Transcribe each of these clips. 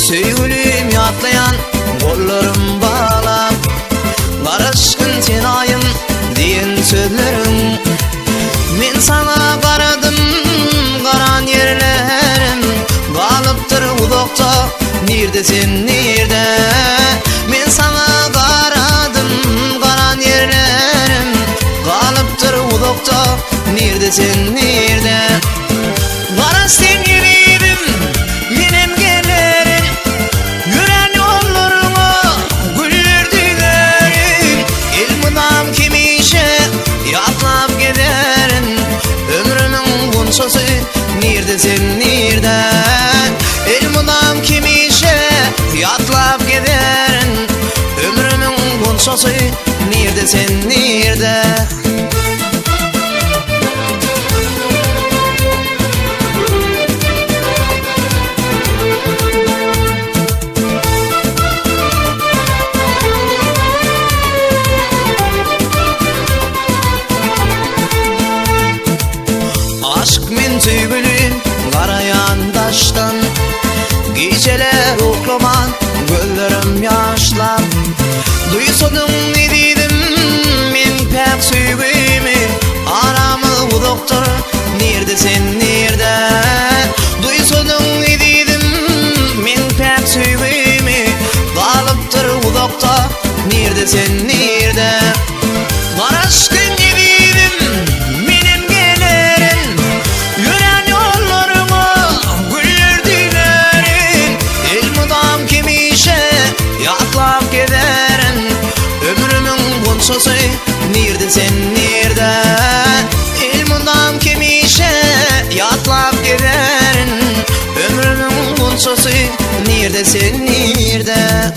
Söyleyim yatlayan kollarım bağlap, barışkın tenayım diyen sözlerim. Men sana qaradım, qaran yerlerim, qalıptır uzakta, nerede sen nerede? Men sana qaradım, qaran yerlerim, qalıptır uzakta, nerede sen nerede? Qara sen yüreğim, menem gelerim, yüren yollarıma güller dilerim. Elmudam kimişe yatlap giderim, ömrümün bunçası nerede sen nerede? Elmudam kimişe yatlap giderim, ömrümün bunçası nerede sen nerede? Aşk men tüygülüm qarayan daştan, geceler oklaman gözlerim yaşlar. Duysadın ne dedim men pek süygüyümü, aramı uzaktar, nerede sen nerede? Duysadın ne dedim men pek süygüyümü, qalıptır uzakta, nerede sen nerede? Barışkın giderim, menem gelerim, yüren yollarıma güller dilerim. Elmudam kimişe yatlap giderim, ömrümün bunçası nerede sen nerede? Elmudam kimişe yatlap giderim, ömrümün bunçası nerede sen nerede?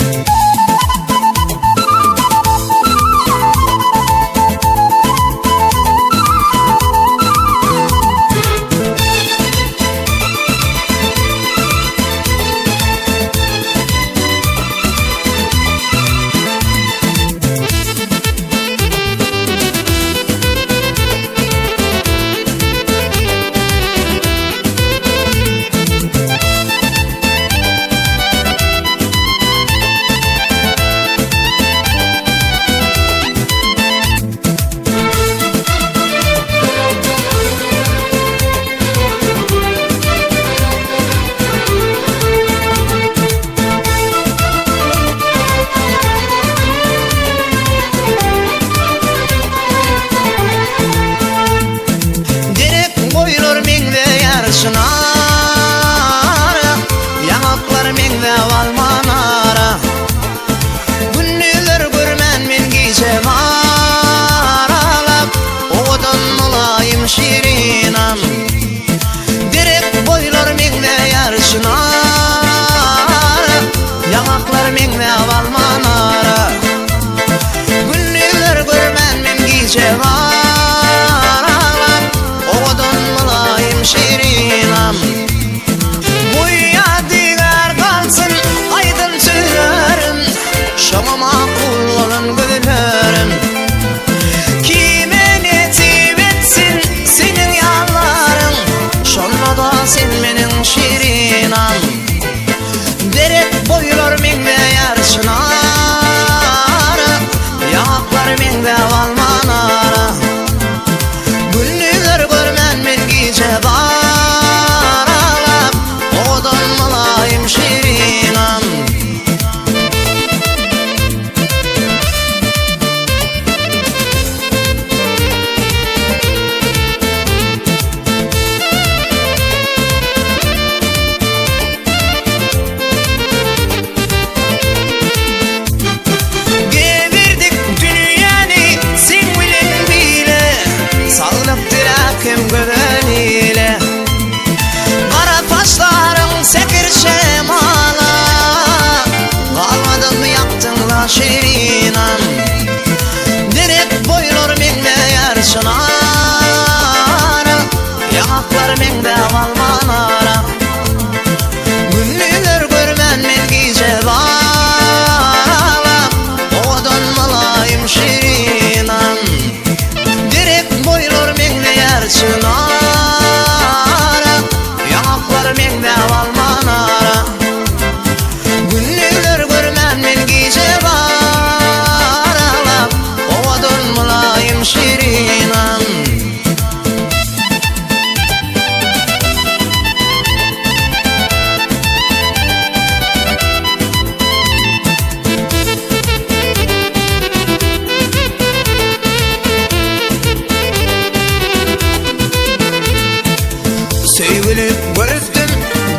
Sevgilip görüktüm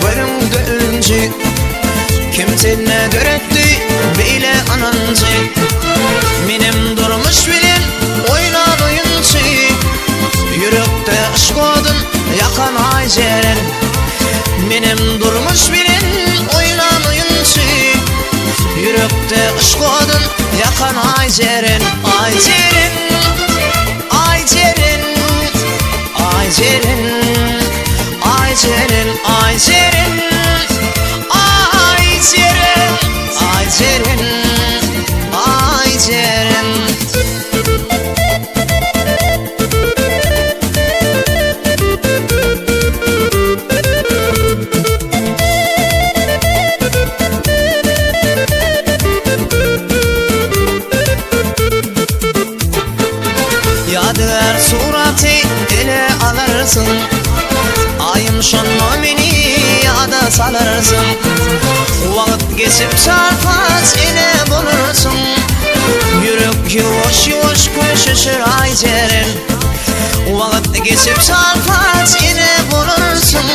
bölümde önce. Kim seni döretti beyle anancı. Benim durmuş bilen oynadığınçı. Yürekte aşk odun yakan Ayceren. Benim durmuş bilen oynadığınçı. Yürekte aşk odun yakan Ayceren. Ayceren, Ayceren, Ayceren, Ayceren, Ayceren, Ayceren, Ayceren, Ayceren. Yadigar suratı ele alırsın. Ayım şonma beni yada salarsın. Vakit geçip sarfaz ele bulursun. Yürek yuvaş yuvaş koşuşur Ayceren. Vakit geçip sarfaz ele bulursun.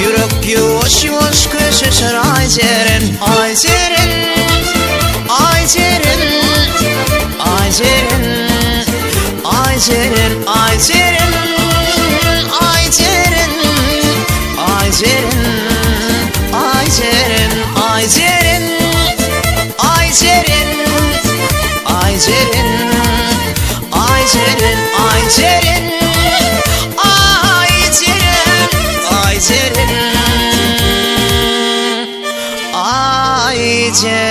Yürek yuvaş yuvaş koşuşur Ayceren. Ayceren, Ayceren, Ayceren, Ayceren, Ayceren, Ayceren, Ayceren, Ayceren, Ayceren, Ayceren, Ayceren, Ayceren, Ayceren, Ayceren, Ayceren, Ayceren.